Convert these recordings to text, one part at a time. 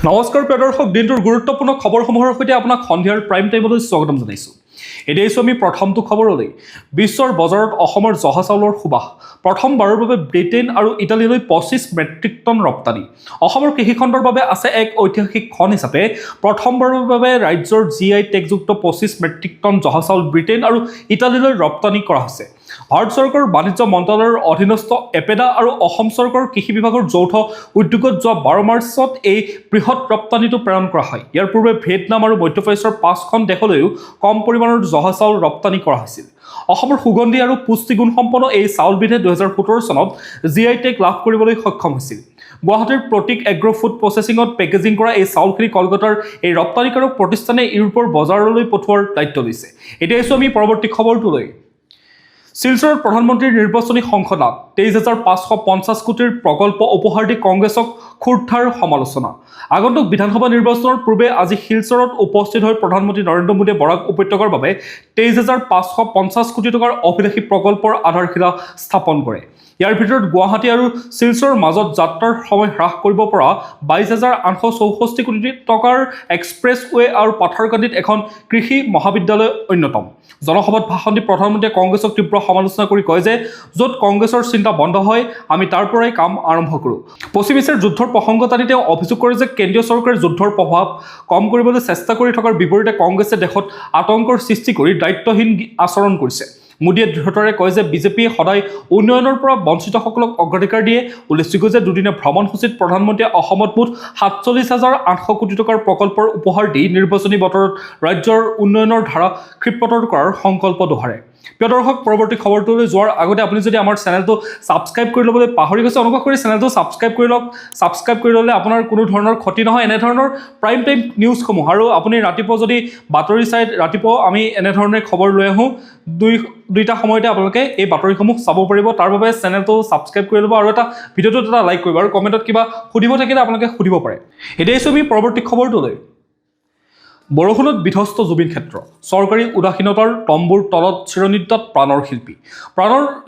নমস্কাৰ প্ৰিয় দৰ্শক, দিনটোৰ গুৰুত্বপূৰ্ণ খবৰসমূহৰ সৈতে আপোনাক সন্ধিয়াৰ প্ৰাইম টাইমলৈ স্বাগতম জনাইছোঁ। এতিয়া আহিছোঁ আমি প্ৰথমটো খবৰলৈ। বিশ্বৰ বজাৰত অসমৰ জহা চাউলৰ সুবাস। প্ৰথমবাৰৰ বাবে ব্ৰিটেইন আৰু ইটালীলৈ 25 মেট্ৰিক টন ৰপ্তানি। অসমৰ কৃষিখণ্ডৰ বাবে আছে এক ঐতিহাসিক ক্ষণ হিচাপে প্ৰথমবাৰৰ বাবে ৰাজ্যৰ GI টেগযুক্ত 25 মেট্ৰিক টন জহা চাউল ব্ৰিটেইন আৰু ইটালীলৈ ৰপ্তানি কৰা হৈছে। ভাৰত চৰকাৰৰ বাণিজ্য মন্ত্ৰালয়ৰ অধীনস্থ এপেডা আৰু অসম চৰকাৰৰ কৃষি বিভাগৰ যৌথ উদ্যোগত যোৱা 12 মাৰ্চত এই বৃহৎ ৰপ্তানিটো প্ৰেৰণ কৰা হয়। ইয়াৰ পূৰ্বে ভিয়েটনাম আৰু মধ্যপ্ৰদেশৰ 5খন দেশলৈও কম পৰিমাণৰ জহা চাউল ৰপ্তানি কৰা হৈছিল। অসমৰ সুগন্ধি আৰু পুষ্টিগুণসম্পন্ন এই চাউলবিধে 2017 চনত GI টেগ লাভ কৰিবলৈ সক্ষম হৈছিল। গুৱাহাটীৰ প্ৰতীক এগ্ৰ ফুড প্ৰচেছিঙত পেকেজিং কৰা এই চাউলখিনি কলকাতাৰ এই ৰপ্তানিকাৰক প্ৰতিষ্ঠানে ইউৰোপৰ বজাৰলৈ পঠোৱাৰ দায়িত্ব লৈছে। এতিয়া আহিছোঁ আমি পৰৱৰ্তী খবৰটোলৈ। শিলচৰত প্ৰধানমন্ত্ৰীৰ নিৰ্বাচনী সংসদা 23,550 কোটিৰ প্ৰকল্প উপহাৰ দি কংগ্ৰেছক ক্ষুৰধাৰ সমালোচনা। আগন্তুক বিধানসভা নিৰ্বাচনৰ পূৰ্বে আজি শিলচৰত উপস্থিত হৈ প্ৰধানমন্ত্ৰী নৰেন্দ্ৰ মোদীয়ে বৰাক উপত্যকাৰ বাবে 23,550 কোটি টকাৰ অভিলাষী প্ৰকল্পৰ আধাৰশিলা স্থাপন কৰে। ইয়াৰ ভিতৰত গুৱাহাটী আৰু শিলচৰৰ মাজত যাত্ৰাৰ সময় হ্ৰাস কৰিব পৰা 22,864 কোটি টকাৰ এক্সপ্ৰেছৱে আৰু পাথাৰকান্দিত এখন কৃষি মহাবিদ্যালয় অন্যতম। জনসভাত ভাষণ দি প্ৰধানমন্ত্ৰীয়ে কংগ্ৰেছক তীব্ৰ সমালোচনা কৰি কয় যে য'ত কংগ্ৰেছৰ চিন্তা বন্ধ হয় আমি তাৰ পৰাই কাম আৰম্ভ কৰোঁ। পশ্চিম এছিয়াৰ যুদ্ধৰ প্ৰসংগ টানি তেওঁ অভিযোগ কৰে যে কেন্দ্ৰীয় চৰকাৰে যুদ্ধৰ প্ৰভাৱ কম কৰিবলৈ চেষ্টা কৰি থকাৰ বিপৰীতে কংগ্ৰেছে দেশত আতংকৰ সৃষ্টি কৰি দায়িত্বহীন আচৰণ কৰিছে। মোদীয়ে দৃঢ়তাৰে কয় যে বিজেপিয়ে সদায় উন্নয়নৰ পৰা বঞ্চিতসকলক অগ্ৰাধিকাৰ দিয়ে। উল্লেখযোগ্য যে দুদিনীয়া ভ্ৰমণসূচীত প্ৰধানমন্ত্ৰীয়ে অসমত মুঠ 47,800 কোটি টকাৰ প্ৰকল্পৰ উপহাৰ দি নিৰ্বাচনী বতৰত ৰাজ্যৰ উন্নয়নৰ ধাৰা ক্ষিপ্ৰতৰ কৰাৰ সংকল্প দোহাৰে। প্ৰিয় দৰ্শক, পৰৱৰ্তী খবৰটোলৈ যোৱাৰ আগতে আপুনি যদি আমাৰ চেনেলটো ছাবস্ক্ৰাইব কৰি ল'বলৈ পাহৰি গৈছে, অনুগ্ৰহ কৰি চেনেলটো ছাবস্ক্ৰাইব কৰি লওক। ছাবস্ক্ৰাইব কৰি ল'লে আপোনাৰ কোনো ধৰণৰ ক্ষতি নহয়। এনেধৰণৰ প্ৰাইম টাইম নিউজসমূহ আৰু আপুনি ৰাতিপুৱা যদি বাতৰি চাই, ৰাতিপুৱা আমি এনেধৰণে খবৰ লৈ আহোঁ। দুইটা সময়তে আপোনালোকে এই বাতৰিসমূহ চাব পাৰিব। তাৰ বাবে চেনেলটো ছাবস্ক্ৰাইব কৰি ল'ব আৰু ভিডিঅ'টোত এটা লাইক কৰিব আৰু কমেণ্টত কিবা সুধিব থাকিলে আপোনালোকে সুধিব পাৰে। এতিয়া আহিছোঁ আমি পৰৱৰ্তী খবৰটোলৈ। বৰষুণত বিধ্বস্ত জুবিন ক্ষেত্ৰ। চৰকাৰী উদাসীনতাৰ তম্বুৰ তলত চিৰনিদ্ৰাত প্ৰাণৰ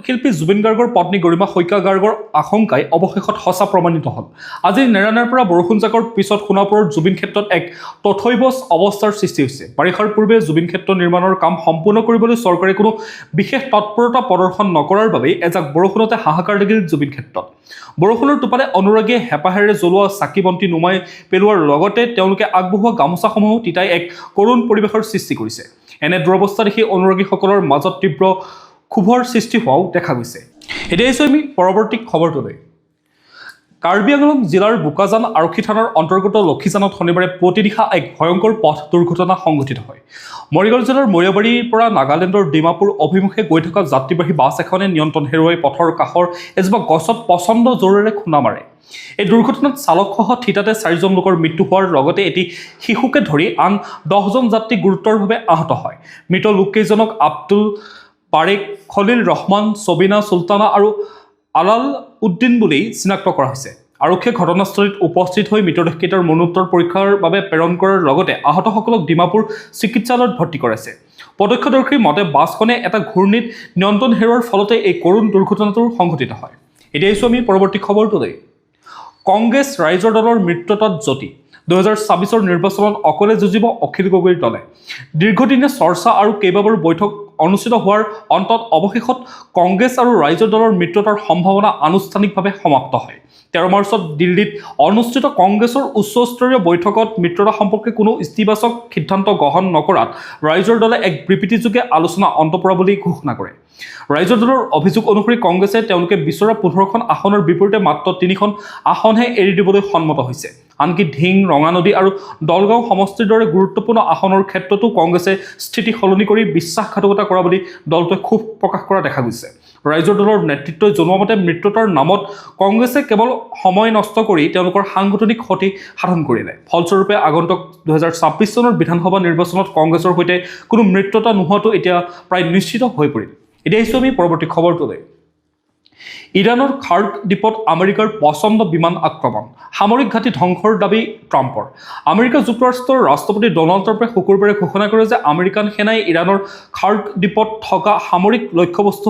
শিল্পী জুবিন গাৰ্গৰ পত্নী গৰিমা শইকীয়া গাৰ্গৰ আশংকাই অৱশেষত সঁচা প্ৰমাণিত হ'ল। আজি নেৰানেৰ পৰা বৰষুণজাকৰ পিছত সোণাপুৰৰ জুবিন ক্ষেত্ৰত এক তথৈবচ অৱস্থাৰ সৃষ্টি হৈছে। বাৰিষাৰ পূৰ্বে জুবিন ক্ষেত্ৰ নিৰ্মাণৰ কাম সম্পূৰ্ণ কৰিবলৈ চৰকাৰে কোনো বিশেষ তৎপৰতা প্ৰদৰ্শন নকৰাৰ বাবেই এজাক বৰষুণতে হাহাকাৰ লাগিল জুবিন ক্ষেত্ৰত। বৰষুণৰ টোপালে অনুৰাগীয়ে হেঁপাহেৰে জ্বলোৱা চাকি বন্তি নুমাই পেলোৱাৰ লগতে তেওঁলোকে আগবঢ়োৱা গামোচাসমূহো তিতাই এক কৰুণ পৰিৱেশৰ সৃষ্টি কৰিছে। এনে দুৰৱস্থা দেখি অনুৰাগীসকলৰ মাজত তীব্ৰ ক্ষোভৰ সৃষ্টি হোৱাও দেখা গৈছে। এতিয়া আহিছোঁ আমি পৰৱৰ্তী খবৰটোলৈ। কাৰ্বি আংলং জিলাৰ বোকাজান আৰক্ষী থানাৰ অন্তৰ্গত লক্ষীজানত শনিবাৰে পুৱতি নিশা এক ভয়ংকৰ পথ দুৰ্ঘটনা সংঘটিত হয়। মৰিগাঁও জিলাৰ মৰিয়াবাৰীৰ পৰা নাগালেণ্ডৰ ডিমাপুৰ অভিমুখে গৈ থকা যাত্ৰীবাহী বাছ এখনে নিয়ন্ত্ৰণ হেৰুৱাই পথৰ কাষৰ এজোপা গছত প্ৰচণ্ড জোৰেৰে খুন্দা মাৰে। এই দুৰ্ঘটনাত চালকসহ থিতাতে 4জন লোকৰ মৃত্যু হোৱাৰ লগতে এটি শিশুকে ধৰি আন 10জন যাত্ৰী গুৰুতৰভাৱে আহত হয়। মৃত লোককেইজনক আব্দুল বাৰেক, খলিল ৰহমান, ছবিনা চুলতানা আৰু আলাল উদ্দিন বুলি চিনাক্ত কৰা হৈছে। আৰক্ষীয়ে ঘটনাস্থলীত উপস্থিত হৈ মৃতদেহকেইটাৰ মৰণোত্তৰ পৰীক্ষাৰ বাবে প্ৰেৰণ কৰাৰ লগতে আহতসকলক ডিমাপুৰ চিকিৎসালয়ত ভৰ্তি কৰাইছে। প্ৰত্যক্ষদৰ্শীৰ মতে বাছখনে এটা ঘূৰ্ণীত নিয়ন্ত্ৰণ হেৰুৱাৰ ফলতে এই কৰুণ দুৰ্ঘটনাটো সংঘটিত হয়। এতিয়া আহিছোঁ আমি পৰৱৰ্তী খবৰটোলৈ। কংগ্ৰেছ ৰাইজৰ দলৰ মিত্ৰতাত জ্যোতি। 2024 নিৰ্বাচনত অকলে যুঁজিব অখিল গগৈৰ দলে। দীৰ্ঘদিনীয়া চৰ্চা আৰু কেইবাবাৰো বৈঠক অনুষ্ঠিত হোৱাৰ অন্তত অৱশেষত কংগ্ৰেছ আৰু ৰাইজৰ দলৰ মিত্ৰতাৰ সম্ভাৱনা আনুষ্ঠানিকভাৱে সমাপ্ত হয়। 13 মাৰ্চত দিল্লীত অনুষ্ঠিত কংগ্ৰেছৰ উচ্চস্তৰীয় বৈঠকত মিত্ৰতা সম্পৰ্কে কোনো ইতিবাচক সিদ্ধান্ত গ্ৰহণ নকৰাত ৰাইজৰ দলে এক বিবৃতিযোগে আলোচনা অন্ত পৰা বুলি ঘোষণা কৰে। ৰাইজৰ দলৰ অভিযোগ অনুসৰি কংগ্ৰেছে তেওঁলোকে বিচৰা 15খন আসনৰ বিপৰীতে মাত্ৰ 3খন আসনহে এৰি দিবলৈ সন্মত হৈছে। আনকি ধিং, ৰঙানদী আৰু দলগাঁও সমষ্টিৰ দৰে গুৰুত্বপূৰ্ণ আসনৰ ক্ষেত্ৰতো কংগ্ৰেছে স্থিতি সলনি কৰি বিশ্বাসঘাতকতা কৰা বুলি দলটোৱে ক্ষোভ প্ৰকাশ কৰা দেখা গৈছে। ৰাইজৰ দলৰ নেতৃত্বই জনোৱা মতে মিত্ৰতাৰ নামত কংগ্ৰেছে কেৱল সময় নষ্ট কৰি তেওঁলোকৰ সাংগঠনিক ক্ষতি সাধন কৰিলে। ফলস্বৰূপে আগন্তুক 2026 চনৰ বিধানসভা নিৰ্বাচনত কংগ্ৰেছৰ সৈতে কোনো মিত্ৰতা নোহোৱাটো এতিয়া প্ৰায় নিশ্চিত হৈ পৰিল। এতিয়া আহিছোঁ আমি পৰৱৰ্তী খবৰটোলৈ। ইৰাণৰ খাৰ্গ দ্বীপত আমেৰিকাৰ প্ৰচণ্ড বিমান আক্ৰমণ। সামৰিক ঘাটি ধ্বংসৰ দাবী ট্ৰাম্পৰ। আমেৰিকা যুক্তৰাষ্ট্ৰৰ ৰাষ্ট্ৰপতি ডনাল্ড ট্ৰাম্পে শুকুৰবাৰে ঘোষণা কৰে যে আমেৰিকান সেনাই ইৰাণৰ খাৰ্গ দ্বীপত থকা সামৰিক লক্ষ্যবস্তু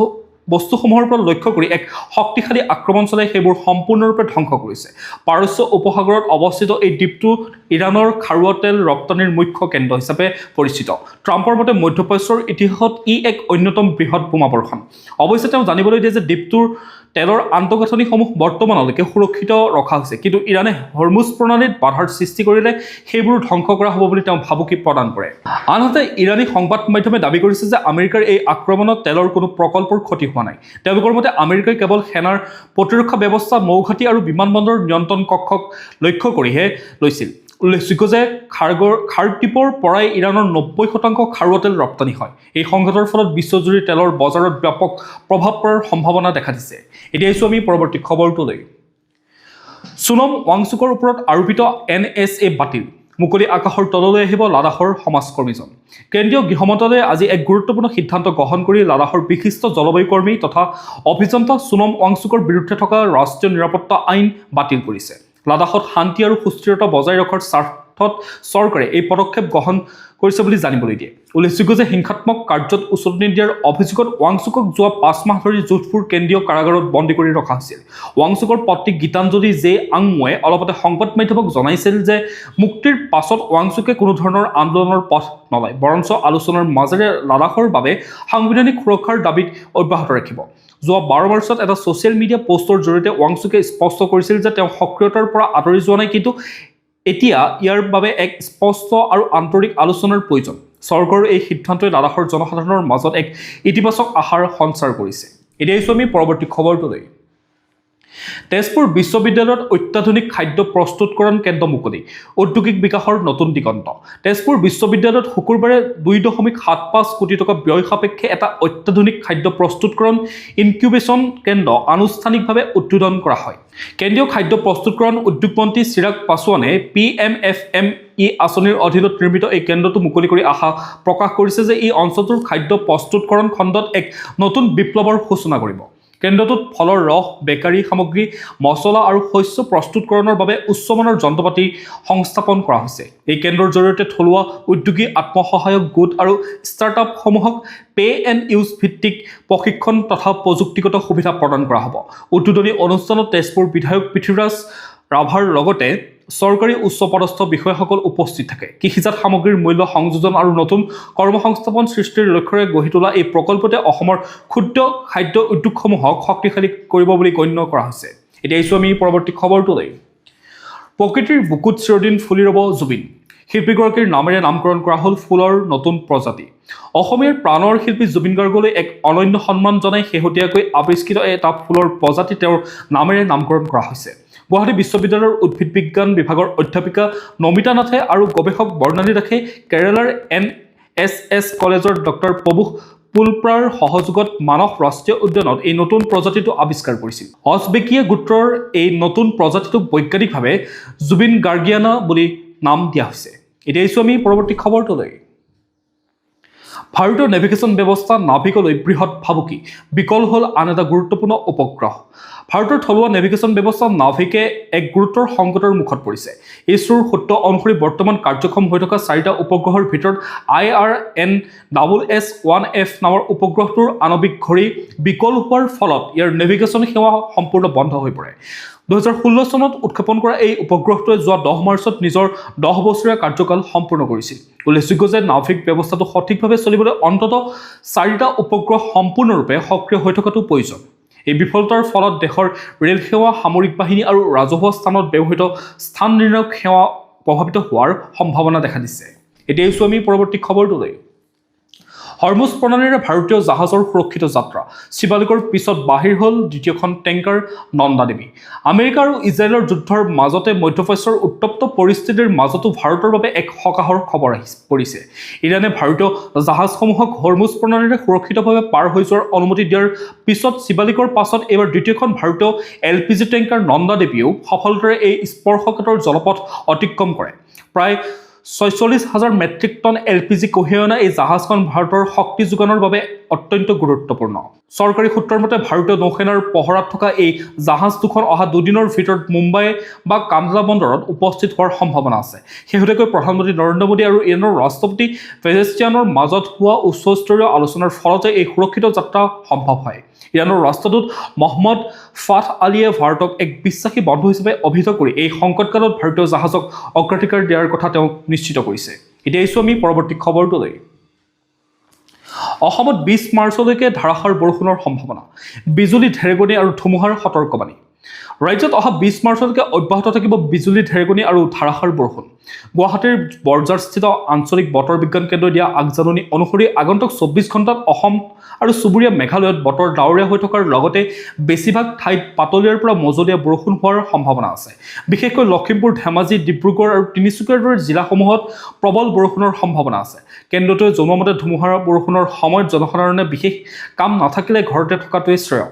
বস্তুসমূহৰ পৰা লক্ষ্য কৰি এক শক্তিশালী আক্ৰমণ চলাই সেইবোৰ সম্পূৰ্ণৰূপে ধ্বংস কৰিছে। পাৰস্য উপসাগৰত অৱস্থিত এই দ্বীপটো ইৰাণৰ খাৰুৱা তেল ৰপ্তানিৰ মুখ্য কেন্দ্ৰ হিচাপে পৰিচিত। ট্ৰাম্পৰ মতে মধ্যপ্ৰাচ্যৰ ইতিহাসত ই এক অন্যতম বৃহৎ বোমাবৰ্ষণ। অৱশ্যে তেওঁ জানিবলৈ দিয়ে যে দ্বীপটোৰ তেলৰ আন্তঃগাঁথনিসমূহ বৰ্তমানলৈকে সুৰক্ষিত ৰখা হৈছে, কিন্তু ইৰাণে হৰমুজ প্ৰণালীত বাধাৰ সৃষ্টি কৰিলে সেইবোৰ ধ্বংস কৰা হ'ব বুলি তেওঁ ভাবুকি প্ৰদান কৰে। আনহাতে ইৰাণী সংবাদ মাধ্যমে দাবী কৰিছে যে আমেৰিকাৰ এই আক্ৰমণত তেলৰ কোনো প্ৰকল্পৰ ক্ষতি হোৱা নাই। তেওঁলোকৰ মতে আমেৰিকাই কেৱল সেনাৰ প্ৰতিৰক্ষা ব্যৱস্থা, নৌঘাটি আৰু বিমানবন্দৰ নিয়ন্ত্ৰণ কক্ষক লক্ষ্য কৰিহে লৈছিল। উল্লেখযোগ্য যে খাৰ্কিভৰ পৰাই ইৰাণৰ 90% খাৰুৱা তেল ৰপ্তানি হয়। এই সংঘাতৰ ফলত বিশ্বজুৰি তেলৰ বজাৰত ব্যাপক প্ৰভাৱ পৰাৰ সম্ভাৱনা দেখা দিছে। এতিয়া আহিছোঁ আমি পৰৱৰ্তী খবৰটোলৈ। সোনম ৱাংচুকৰ ওপৰত আৰোপিত NSA বাতিল, মুকলি আকাশৰ তললৈ আহিব লাডাখৰ সমাজকৰ্মীজন। কেন্দ্ৰীয় গৃহ মন্ত্ৰালয়ে আজি এক গুৰুত্বপূৰ্ণ সিদ্ধান্ত গ্ৰহণ কৰি লাডাখৰ বিশিষ্ট জলবায়ু কৰ্মী তথা অভিযন্তা সোনম ৱাংচুকৰ বিৰুদ্ধে থকা ৰাষ্ট্ৰীয় নিৰাপত্তা আইন বাতিল কৰিছে। লাডাখত শান্তি আৰু সুস্থিৰতা বজাই ৰখাৰ স্বাৰ্থত চৰকাৰে এই পদক্ষেপ গ্ৰহণ কৰিছে বুলি জানিবলৈ দিয়ে। উল্লেখযোগ্য যে হিংসাত্মক কাৰ্যত উচতনি দিয়াৰ অভিযোগত ৱাংচুকক যোৱা 5 মাহ ধৰি যোধপুৰ কেন্দ্ৰীয় কাৰাগাৰত বন্দী কৰি ৰখা হৈছিল। ৱাংচুকৰ পত্নী গীতাঞ্জলি জে আংমুৱে অলপতে সংবাদ মাধ্যমক জনাইছিল যে মুক্তিৰ পাছত ৱাংচুকে কোনো ধৰণৰ আন্দোলনৰ পথ নলয়, বৰঞ্চ আলোচনাৰ মাজেৰে লাডাখৰ বাবে সাংবিধানিক সুৰক্ষাৰ দাবীত অব্যাহত ৰাখিব। যোৱা 12 মাৰ্চত এটা ছ'চিয়েল মিডিয়া পোষ্টৰ জৰিয়তে ৱাংচুকে স্পষ্ট কৰিছিল যে তেওঁ সক্ৰিয়তাৰ পৰা আঁতৰি যোৱা নাই, কিন্তু এতিয়া ইয়াৰ বাবে এক স্পষ্ট আৰু আন্তৰিক আলোচনাৰ প্ৰয়োজন। চৰকাৰৰ এই সিদ্ধান্তই লাডাখৰ জনসাধাৰণৰ মাজত এক ইতিবাচক আশাৰ সঞ্চাৰ কৰিছে। এতিয়া আহিছোঁ আমি পৰৱৰ্তী খবৰটোলৈ। তেজপুৰ বিশ্ববিদ্যালয়ত অত্যাধুনিক খাদ্য প্ৰস্তুতকৰণ কেন্দ্ৰ মুকলি, ঔদ্যোগিক বিকাশৰ নতুন দিগন্ত। তেজপুৰ বিশ্ববিদ্যালয়ত শুকুৰবাৰে 2.75 কোটি টকা ব্যয় সাপেক্ষে এটা অত্যাধুনিক খাদ্য প্ৰস্তুতকৰণ ইনকিউবেশ্যন কেন্দ্ৰ আনুষ্ঠানিকভাৱে উদ্বোধন কৰা হয়। কেন্দ্ৰীয় খাদ্য প্ৰস্তুতকৰণ উদ্যোগ মন্ত্ৰী চিৰাগ পাছোৱানে PMFME আঁচনিৰ অধীনত নিৰ্মিত এই কেন্দ্ৰটো মুকলি কৰি আশা প্ৰকাশ কৰিছে যে ই অঞ্চলটোৰ খাদ্য প্ৰস্তুতকৰণ খণ্ডত এক নতুন বিপ্লৱৰ সূচনা কৰিব। কেন্দ্ৰটোত ফলৰ ৰস, বেকাৰী সামগ্ৰী, মছলা আৰু শস্য প্ৰস্তুতকৰণৰ বাবে উচ্চমানৰ যন্ত্ৰপাতি সংস্থাপন কৰা হৈছে। এই কেন্দ্ৰৰ জৰিয়তে থলুৱা উদ্যোগী, আত্মসহায়ক গোট আৰু ষ্টাৰ্টআপসমূহক পে এণ্ড ইউজ ভিত্তিক প্ৰশিক্ষণ তথা প্ৰযুক্তিগত সুবিধা প্ৰদান কৰা হ'ব। উদ্বোধনী অনুষ্ঠানত তেজপুৰ বিধায়ক পৃথ্বীৰাজ ৰাভাৰ লগতে চৰকাৰী উচ্চপদস্থ বিষয়াসকল উপস্থিত থাকে। কৃষিজাত সামগ্ৰীৰ মূল্য সংযোজন আৰু নতুন কৰ্মসংস্থাপন সৃষ্টিৰ লক্ষ্যৰে গঢ়ি তোলা এই প্ৰকল্পতে অসমৰ ক্ষুদ্ৰ খাদ্য উদ্যোগসমূহক শক্তিশালী কৰিব বুলি গণ্য কৰা হৈছে। এতিয়া আহিছোঁ আমি পৰৱৰ্তী খবৰটোলৈ। প্ৰকৃতিৰ বুকুত চিৰদিন ফুলি ৰ'ব জুবিন, শিল্পীগৰাকীৰ নামেৰে নামকৰণ কৰা হ'ল ফুলৰ নতুন প্ৰজাতি। অসমীয়াৰ প্ৰাণৰ শিল্পী জুবিন গাৰ্গলৈ এক অনন্য সন্মান জনাই শেহতীয়াকৈ আৱিষ্কৃত এটা ফুলৰ প্ৰজাতি তেওঁৰ নামেৰে নামকৰণ কৰা হৈছে। গুৱাহাটী বিশ্ববিদ্যালয়ৰ উদ্ভিদ বিজ্ঞান বিভাগৰ অধ্যাপিকা নমিতা নাথে আৰু গৱেষক বৰ্ণালী দাসে কেৰালাৰ NSS কলেজৰ ডক্টৰ প্ৰবুষ পুলপ্ৰাৰ সহযোগত মানস ৰাষ্ট্ৰীয় উদ্যানত এই নতুন প্ৰজাতিটো আৱিষ্কাৰ কৰিছিল। অজবেকিয়া গোত্ৰৰ এই নতুন প্ৰজাতিটোক বৈজ্ঞানিকভাৱে জুবিন গাৰ্গিয়ানা বুলি নাম দিয়া হৈছে। এতিয়া আহিছোঁ আমি পৰৱৰ্তী খবৰটোলৈ। ভাৰতীয় নেভিগেশ্যন ব্যৱস্থা নাভিকলৈ বৃহৎ ভাবুকি, বিকল হ'ল আন এটা গুৰুত্বপূৰ্ণ উপগ্ৰহ। ভাৰতৰ থলুৱা নেভিগেশ্যন ব্যৱস্থা নাভিকে এক গুৰুতৰ সংকটৰ মুখত পৰিছে। ইছৰোৰ সূত্ৰ অনুসৰি বৰ্তমান কাৰ্যক্ষম হৈ থকা 4টা উপগ্ৰহৰ ভিতৰত IRNSS-1F নামৰ উপগ্ৰহটোৰ আণৱিক ঘড়ী বিকল হোৱাৰ ফলত ইয়াৰ নেভিগেশ্যন সেৱা সম্পূৰ্ণ বন্ধ হৈ পৰে। 2016 চনত উৎক্ষেপণ কৰা এই উপগ্ৰহটোৱে যোৱা 10 মাৰ্চত নিজৰ 10 বছৰীয়া কাৰ্যকাল সম্পূৰ্ণ কৰিছিল। উল্লেখযোগ্য যে নাভিক ব্যৱস্থাটো সঠিকভাৱে চলিবলৈ অন্ততঃ 4টা উপগ্ৰহ সম্পূৰ্ণৰূপে সক্ৰিয় হৈ থকাটো প্ৰয়োজন। এই বিফলতাৰ ফলত দেশৰ ৰেল সেৱা, সামৰিক বাহিনী আৰু ৰাজহুৱা স্থানত ব্যৱহৃত স্থান নিৰ্ণায়ক সেৱা প্ৰভাৱিত হোৱাৰ সম্ভাৱনা দেখা দিছে। এতিয়া আহিছোঁ আমি পৰৱৰ্তী খবৰটোলৈ। হৰমুজ প্ৰণালীৰে ভাৰতীয় জাহাজৰ সুৰক্ষিত যাত্ৰা, শিৱালিকৰ পিছত বাহিৰ হ'ল দ্বিতীয়খন টেংকাৰ নন্দা দেৱী। আমেৰিকা আৰু ইজৰাইলৰ যুদ্ধৰ মাজতে মধ্যপ্ৰাচ্যৰ উত্তপ্ত পৰিস্থিতিৰ মাজতো ভাৰতৰ বাবে এক সকাহৰ খবৰ পৰিছে। ইৰাণে ভাৰতীয় জাহাজসমূহক হৰমুজ প্ৰণালীৰে সুৰক্ষিতভাৱে পাৰ হৈ যোৱাৰ অনুমতি দিয়াৰ পিছত শিৱালিকৰ পাছত এইবাৰ দ্বিতীয়খন ভাৰতীয় LPG টেংকাৰ নন্দা দেৱীয়েও সফলতাৰে এই স্পৰ্শকাতৰ জলপথ অতিক্ৰম কৰে। প্ৰায় 46,000 মেট্ৰিক টন LPG কঢ়িয়াই অনা এই জাহাজখন ভাৰতৰ শক্তি যোগানৰ বাবে অত্যন্ত গুৰুত্বপূৰ্ণ। চৰকাৰী সূত্ৰৰ মতে ভাৰতীয় নৌসেনাৰ পহৰাত থকা এই জাহাজ দুখন অহা দুদিনৰ ভিতৰত মুম্বাই বা কান্দলা বন্দৰত উপস্থিত হোৱাৰ সম্ভাৱনা আছে। শেহতীয়াকৈ প্ৰধানমন্ত্ৰী নৰেন্দ্ৰ মোদী আৰু ইৰাণৰ ৰাষ্ট্ৰপতি পেজেশ্কিয়ানৰ মাজত হোৱা উচ্চস্তৰীয় আলোচনাৰ ফলতে এই সুৰক্ষিত যাত্ৰা সম্ভৱ হয়। ইৰাণৰ ৰাষ্ট্ৰদূত মহম্মদ ফাথ আলীয়ে ভাৰতক এক বিশ্বাসী বন্ধু হিচাপে অভিহিত কৰি এই সংকটকালত ভাৰতীয় জাহাজক অগ্ৰাধিকাৰ দিয়াৰ কথা তেওঁ নিশ্চিত কৰিছে। এতিয়া আহিছোঁ আমি পৰৱৰ্তী খবৰটোলৈ। অসমত 20 মাৰ্চলৈকে ধাৰাসাৰ বৰষুণৰ সম্ভাৱনা, বিজুলী ঢেৰেকনি আৰু ধুমুহাৰ সতৰ্কবাণী। ৰাজ্যত অহা 20 মাৰ্চলৈকে অব্যাহত থাকিব বিজুলী ঢেৰেকনি আৰু ধাৰাসাৰ বৰষুণ। গুৱাহাটীৰ বৰঝাৰস্থিত আঞ্চলিক বতৰ বিজ্ঞান কেন্দ্ৰই দিয়া আগজাননী অনুসৰি আগন্তুক 24 ঘণ্টাত অসম আৰু চুবুৰীয়া মেঘালয়ত বতৰ ডাৱৰীয়া হৈ থকাৰ লগতে বেছিভাগ ঠাইত পাতলীয়াৰ পৰা মজলীয়া বৰষুণ হোৱাৰ সম্ভাৱনা আছে। বিশেষকৈ লখিমপুৰ, ধেমাজি, ডিব্ৰুগড় আৰু তিনিচুকীয়াৰ দৰে জিলাসমূহত প্ৰবল বৰষুণৰ সম্ভাৱনা আছে। কেন্দ্ৰটোৱে জনোৱা মতে ধুমুহাৰ বৰষুণৰ সময়ত জনসাধাৰণে বিশেষ কাম নাথাকিলে ঘৰতে থকাটোৱে শ্ৰেয়।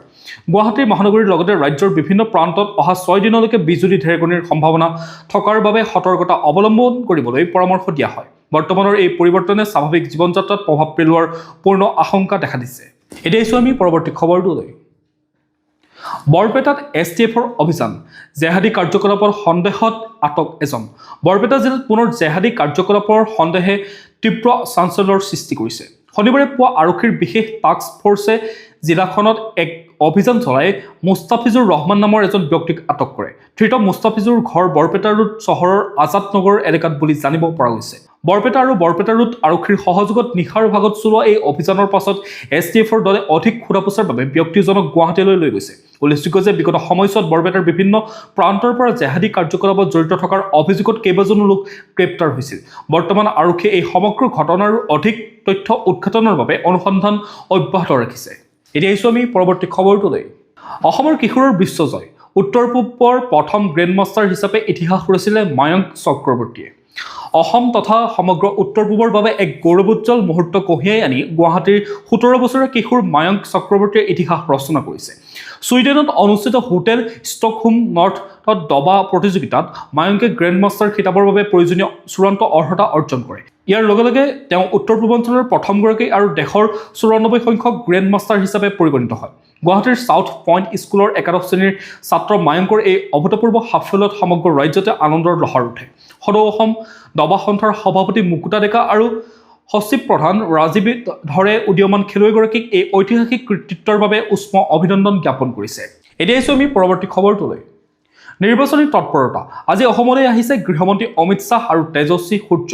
গুৱাহাটী মহানগৰীৰ লগতে ৰাজ্যৰ বিভিন্ন প্ৰান্তত অহা 6 দিনলৈকে বিজুলী ঢেৰেকনিৰ সম্ভাৱনা থকাৰ বাবে সতৰ্কতা অৱলম্বন কৰিবলৈ পৰামৰ্শ দিয়া হয়। বৰ্তমানৰ এই পৰিৱৰ্তনে স্বাভাৱিক জীৱন যাত্ৰাত প্ৰভাৱ পেলোৱাৰ পূৰ্ণ আশংকা দেখা দিছে। এতিয়া আহিছোঁ আমি পৰৱৰ্তী খবৰটোলৈ। বৰপেটাত STFৰ অভিযান, জেহাদী কাৰ্যকলাপৰ সন্দেহত আটক এজন। বৰপেটা জিলাত পুনৰ জেহাদী কাৰ্যকলাপৰ সন্দেহে তীব্ৰ চাঞ্চল্যৰ সৃষ্টি কৰিছে। শনিবাৰে পুৱা আৰক্ষীৰ বিশেষ টাস্ক ফৰ্চে জিলাখনত এক অভিযান চলাই মুস্তাফিজুৰ ৰহমান নামৰ এজন ব্যক্তিক আটক কৰে। ধৃত মুস্তাফিজুৰ ঘৰ বৰপেটা ৰোড চহৰৰ আজাদ নগৰ এলেকাত বুলি জানিব পৰা গৈছে। বৰপেটা আৰু বৰপেটা ৰোড আৰক্ষীৰ সহযোগত নিশাৰ ভাগত চলোৱা এই অভিযানৰ পাছত STFৰ দলে অধিক সোধা-পোছাৰ বাবে ব্যক্তিজনক গুৱাহাটীলৈ লৈ গৈছে। উল্লেখযোগ্য যে বিগত সময়ছোৱাত বৰপেটাৰ বিভিন্ন প্ৰান্তৰ পৰা জেহাদী কাৰ্যকলাপত জড়িত থকাৰ অভিযোগত কেইবাজনো লোক গ্ৰেপ্তাৰ হৈছিল। বৰ্তমান আৰক্ষীয়ে এই সমগ্ৰ ঘটনাৰ অধিক তথ্য উদ্ঘাটনৰ বাবে অনুসন্ধান অব্যাহত ৰাখিছে। এতিয়া আহিছোঁ আমি পৰৱৰ্তী খবৰটোলৈ। অসমৰ কিশোৰৰ বিশ্বজয়, উত্তৰ পূবৰ প্ৰথম গ্ৰেণ্ড মাষ্টাৰ হিচাপে ইতিহাস ৰচিলে মায়ংক চক্ৰৱৰ্তীয়ে। অসম তথা সমগ্ৰ উত্তৰ পূবৰ বাবে এক গৌৰৱোজ্জ্বল মুহূৰ্ত কঢ়িয়াই আনি গুৱাহাটীৰ 17 বছৰীয়া কিশোৰ মায়ংক চক্ৰৱৰ্তীয়ে ইতিহাস ৰচনা কৰিছে। ছুইডেনত অনুষ্ঠিত হোটেল ষ্টকহোম নৰ্থত দবা প্ৰতিযোগিতাত মায়ংকে গ্ৰেণ্ড মাষ্টাৰ খিতাপৰ বাবে প্ৰয়োজনীয় চূড়ান্ত অৰ্হতা অৰ্জন কৰে। ইয়াৰ লগে লগে তেওঁ উত্তৰ পূৰ্বাঞ্চলৰ প্ৰথমগৰাকী আৰু দেশৰ 94 সংখ্যক গ্ৰেণ্ড মাষ্টাৰ হিচাপে পৰিগণিত হয়। গুৱাহাটীৰ ছাউথ পইণ্ট স্কুলৰ একাদশ শ্ৰেণীৰ ছাত্ৰ মায়ংকৰ এই অভূতপূৰ্ব সাফল্যত সমগ্ৰ ৰাজ্যতে আনন্দৰ লহৰ উঠে। সদৌ অসম দবা সন্থাৰ সভাপতি মুকুতা ডেকা আৰু সচিব প্ৰধান ৰাজীৱ ধৰে উদীয়মান খেলুৱৈগৰাকীক এই ঐতিহাসিক কৃতিত্বৰ বাবে উষ্ম অভিনন্দন জ্ঞাপন কৰিছে। এতিয়া আহিছোঁ আমি পৰৱৰ্তী খবৰটোলৈ। নিৰ্বাচনী তৎপৰতা, আজি অসমলৈ আহিছে গৃহমন্ত্ৰী অমিত শ্বাহ আৰু তেজস্বী সূৰ্য।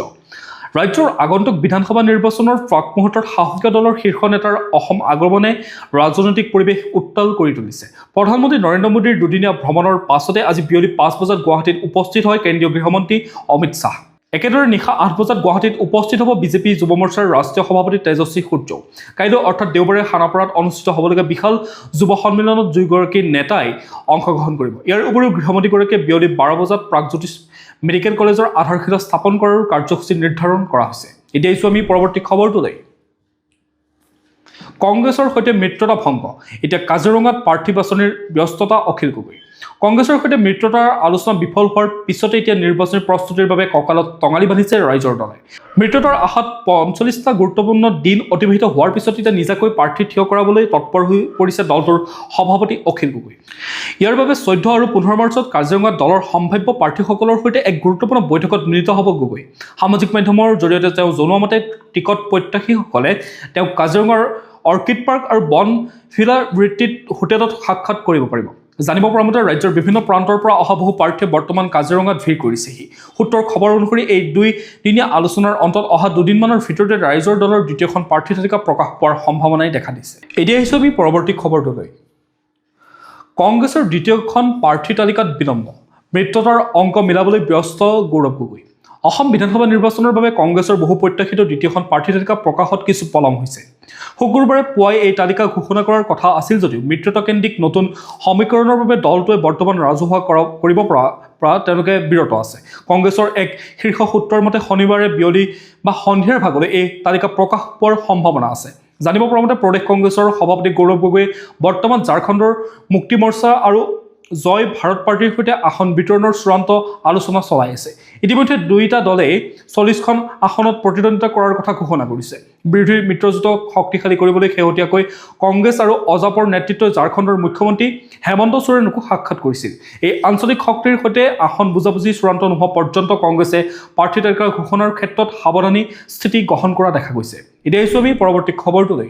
ৰাজ্যৰ আগন্তুক বিধানসভা নিৰ্বাচনৰ প্ৰাক মুহূৰ্তত শাসকীয় দলৰ শীৰ্ষ নেতাৰ অসম আগমনে ৰাজনৈতিক পৰিৱেশ উত্তাল কৰি তুলিছে। প্ৰধানমন্ত্ৰী নৰেন্দ্ৰ মোদীৰ দুদিনীয়া ভ্ৰমণৰ পাছতে আজি বিয়লি 5 বজাত গুৱাহাটীত উপস্থিত হয় কেন্দ্ৰীয় গৃহমন্ত্ৰী অমিত শ্বাহ। একেদৰে নিশা 8 বজাত গুৱাহাটীত উপস্থিত হ'ব বিজেপি যুৱ মৰ্চাৰ ৰাষ্ট্ৰীয় সভাপতি তেজস্বী সূৰ্য। কাইলৈ অৰ্থাৎ দেওবাৰে খানাপাৰাত অনুষ্ঠিত হ'বলগীয়া বিশাল যুৱ সন্মিলনত দুয়োগৰাকী নেতাই অংশগ্ৰহণ কৰিব। ইয়াৰ উপৰিও গৃহমন্ত্ৰীগৰাকীয়ে বিয়লি 12 বজাত প্ৰাগজ্যোতিষ মেডিকেল কলেজৰ আধাৰশিলা স্থাপন কৰাৰ কাৰ্যসূচী নিৰ্ধাৰণ কৰা হৈছে। এতিয়া আহিছোঁ আমি পৰৱৰ্তী খবৰটোলৈ। কংগ্ৰেছৰ সৈতে মিত্ৰতা ভংগ, এতিয়া কাজিৰঙাত প্ৰাৰ্থী বাছনিৰ ব্যস্ততা অখিল গগৈ। কংগ্ৰেছৰ সৈতে মিত্ৰতাৰ আলোচনা বিফল হোৱাৰ পিছতে এতিয়া নিৰ্বাচনী প্ৰস্তুতিৰ বাবে কঁকালত টঙালি বান্ধিছে ৰাইজৰ দলে। মিত্ৰতাৰ আশাত 45টা গুৰুত্বপূৰ্ণ দিন অতিবাহিত হোৱাৰ পিছত এতিয়া নিজাকৈ প্ৰাৰ্থী থিয় কৰাবলৈ তৎপৰ হৈ পৰিছে দলটোৰ সভাপতি অখিল গগৈ। ইয়াৰ বাবে 14 আৰু 15 মাৰ্চত কাজিৰঙাত দলৰ সম্ভাৱ্য প্ৰাৰ্থীসকলৰ সৈতে এক গুৰুত্বপূৰ্ণ বৈঠকত মিলিত হ'ব গগৈ। সামাজিক মাধ্যমৰ জৰিয়তে তেওঁ জনোৱা মতে টিকট প্ৰত্যাশীসকলে তেওঁক কাজিৰঙাৰ অৰ্কিড পাৰ্ক আৰু বন ভিলা ৰিট্ৰিট হোটেলত সাক্ষাৎ কৰিব পাৰিব। জানিব পৰা মতে ৰাজ্যৰ বিভিন্ন প্ৰান্তৰ পৰা অহা বহু প্ৰাৰ্থীয়ে বৰ্তমান কাজিৰঙাত ভিৰ কৰিছেহি। সূত্ৰৰ খবৰ অনুসৰি এই 2 দিনীয়া আলোচনাৰ অন্তত অহা দুদিনমানৰ ভিতৰতে ৰাইজৰ দলৰ দ্বিতীয়খন প্ৰাৰ্থী তালিকা প্ৰকাশ পোৱাৰ সম্ভাৱনাই দেখা দিছে। এতিয়া আহিছোঁ আমি পৰৱৰ্তী খবৰটোলৈ। কংগ্ৰেছৰ দ্বিতীয়খন প্ৰাৰ্থী তালিকাত বিলম্ব, মিত্ৰতাৰ অংক মিলাবলৈ ব্যস্ত গৌৰৱ গগৈ। অসম বিধানসভা নিৰ্বাচনৰ বাবে কংগ্ৰেছৰ বহু প্ৰত্যাশিত দ্বিতীয়খন প্ৰাৰ্থী তালিকা প্ৰকাশত কিছু পলম হৈছে। শুকুৰবাৰে পুৱাই এই তালিকা ঘোষণা কৰাৰ কথা আছিল যদিও মিত্ৰতাকেন্দ্ৰিক নতুন সমীকৰণৰ বাবে দলটোৱে বৰ্তমান ৰাজহুৱা কৰিব পৰা তেওঁলোকে বিৰত আছে। কংগ্ৰেছৰ এক শীৰ্ষ সূত্ৰৰ মতে শনিবাৰে বিয়লি বা সন্ধিয়াৰ ভাগলৈ এই তালিকা প্ৰকাশ পোৱাৰ সম্ভাৱনা আছে। জানিব পৰা মতে প্ৰদেশ কংগ্ৰেছৰ সভাপতি গৌৰৱ গগৈয়ে বৰ্তমান ঝাৰখণ্ডৰ মুক্তি মৰ্চা আৰু জয় ভাৰত পাৰ্টীৰ সৈতে আসন বিতৰণৰ চূড়ান্ত আলোচনা চলাই আছে। ইতিমধ্যে দুয়োটা দলেই 40খন আসনত প্ৰতিদ্বন্দ্বিতা কৰাৰ কথা ঘোষণা কৰিছে। বিৰোধী মিত্ৰজোঁটক শক্তিশালী কৰিবলৈ শেহতীয়াকৈ কংগ্ৰেছ আৰু অজাপৰ নেতৃত্বই ঝাৰখণ্ডৰ মুখ্যমন্ত্ৰী হেমন্ত সোৰেনকো সাক্ষাৎ কৰিছিল। এই আঞ্চলিক শক্তিৰ সৈতে আসন বুজাবুজি চূড়ান্ত নোহোৱা পৰ্যন্ত কংগ্ৰেছে প্ৰাৰ্থী তালিকা ঘোষণাৰ ক্ষেত্ৰত সাৱধানী স্থিতি গ্ৰহণ কৰা দেখা গৈছে। এতিয়া আহিছোঁ আমি পৰৱৰ্তী খবৰটোলৈ।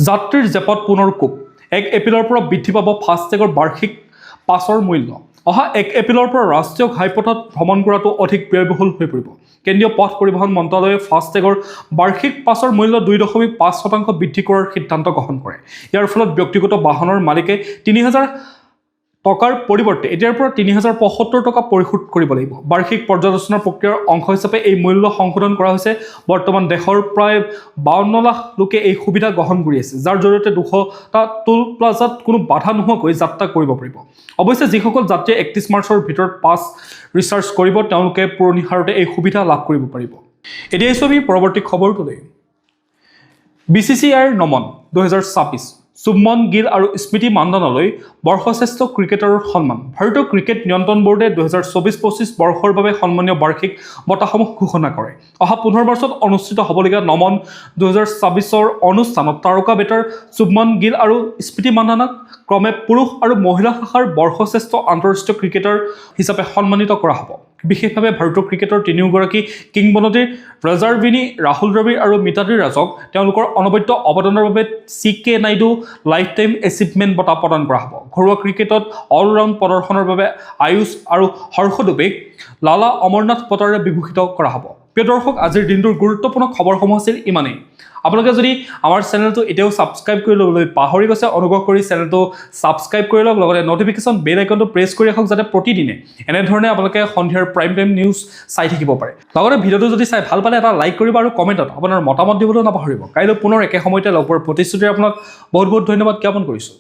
যাত্ৰীৰ জেপত পুনৰ কোপ। 1 এপ্ৰিলৰ পৰা বৃদ্ধি পাব ফাষ্টেগৰ বাৰ্ষিক পাছৰ মূল্য। অহা 1 এপ্ৰিলৰ পৰা ৰাষ্ট্ৰীয় ঘাইপথত ভ্ৰমণ কৰাটো অধিক ব্যয়বহুল হৈ পৰিব। কেন্দ্ৰীয় পথ পৰিবহণ মন্ত্ৰালয়ে ফাষ্টেগৰ বাৰ্ষিক পাছৰ মূল্য 2.5% বৃদ্ধি কৰাৰ সিদ্ধান্ত গ্ৰহণ কৰে। ইয়াৰ ফলত ব্যক্তিগত বাহনৰ মালিকে 3,000 টকাৰ পৰিৱৰ্তে এতিয়াৰ পৰা 3,075 টকা পৰিশোধ কৰিব লাগিব। বাৰ্ষিক পৰ্যালোচনা প্ৰক্ৰিয়াৰ অংশ হিচাপে এই মূল্য সংশোধন কৰা হৈছে। বৰ্তমান দেশৰ প্ৰায় 52 লাখ লোকে এই সুবিধা গ্ৰহণ কৰি আছে, যাৰ জৰিয়তে 200টা টোল প্লাজাত কোনো বাধা নোহোৱাকৈ যাত্ৰা কৰিব পাৰিব। অৱশ্যে যিসকল যাত্ৰীয়ে 31 মাৰ্চৰ ভিতৰত পাছ ৰিচাৰ্জ কৰিব তেওঁলোকে পুৰণি হাৰতে এই সুবিধা লাভ কৰিব পাৰিব। এতিয়া আহিছোঁ আমি পৰৱৰ্তী খবৰটোলৈ। BCCIৰ নমন 2026। শুভমন গিল আৰু স্মৃতি মান্দানালৈ বৰ্ষশ্ৰেষ্ঠ ক্ৰিকেটাৰৰ সন্মান। ভাৰতীয় ক্ৰিকেট নিয়ন্ত্ৰণ বোৰ্ডে 2024-25 বৰ্ষৰ বাবে সন্মানীয় বাৰ্ষিক বঁটাসমূহ ঘোষণা কৰে। অহা 15 মাৰ্চত অনুষ্ঠিত হ'বলগীয়া নমন 2026ৰ অনুষ্ঠানত তাৰকা বেটাৰ শুভমন গিল আৰু স্মৃতি মান্দানাক ক্ৰমে পুৰুষ আৰু মহিলা শাখাৰ বৰ্ষশ্ৰেষ্ঠ আন্তঃৰাষ্ট্ৰীয় ক্ৰিকেটাৰ হিচাপে সন্মানিত কৰা হ'ব। বিশেষভাৱে ভাৰতীয় ক্ৰিকেটৰ তিনিওগৰাকী কিংবদন্তীৰ ৰজাৰবিনী, ৰাহুল দ্ৰাবিড় আৰু মিতালী ৰাজক তেওঁলোকৰ অনবদ্য অৱদানৰ বাবে CK Naidu life time achievement বঁটা প্ৰদান কৰা হ'ব। ঘৰুৱা ক্ৰিকেটত অলৰাউণ্ড প্ৰদৰ্শনৰ বাবে আয়ুষ আৰু হৰ্ষ দুবেক লালা অমৰনাথ বঁটাৰে বিভূষিত কৰা হ'ব। প্ৰিয় দৰ্শক, আজিৰ দিনটোৰ গুৰুত্বপূৰ্ণ খবৰসমূহ আছিল ইমানেই। আপোনালোকে যদি আমাৰ চেনেলটো এতিয়াও ছাবস্ক্ৰাইব কৰি ল'বলৈ পাহৰি গৈছে, অনুগ্ৰহ কৰি চেনেলটো ছাবস্ক্ৰাইব কৰি লওক, লগতে নটিফিকেশ্যন বেল আইকনটো প্ৰেছ কৰি ৰাখক, যাতে প্ৰতিদিনে এনেধৰণে আপোনালোকে সন্ধিয়াৰ প্ৰাইম টাইম নিউজ চাই থাকিব পাৰে। লগতে ভিডিঅ'টো যদি চাই ভাল পালে এটা লাইক কৰিব আৰু কমেণ্টত আপোনাৰ মতামত দিবলৈ নাপাহৰিব। কাইলৈ পুনৰ একে সময়তে লগ পোৱাৰ প্ৰতিশ্ৰুতিৰে আপোনাক বহুত বহুত ধন্যবাদ জ্ঞাপন কৰিছোঁ।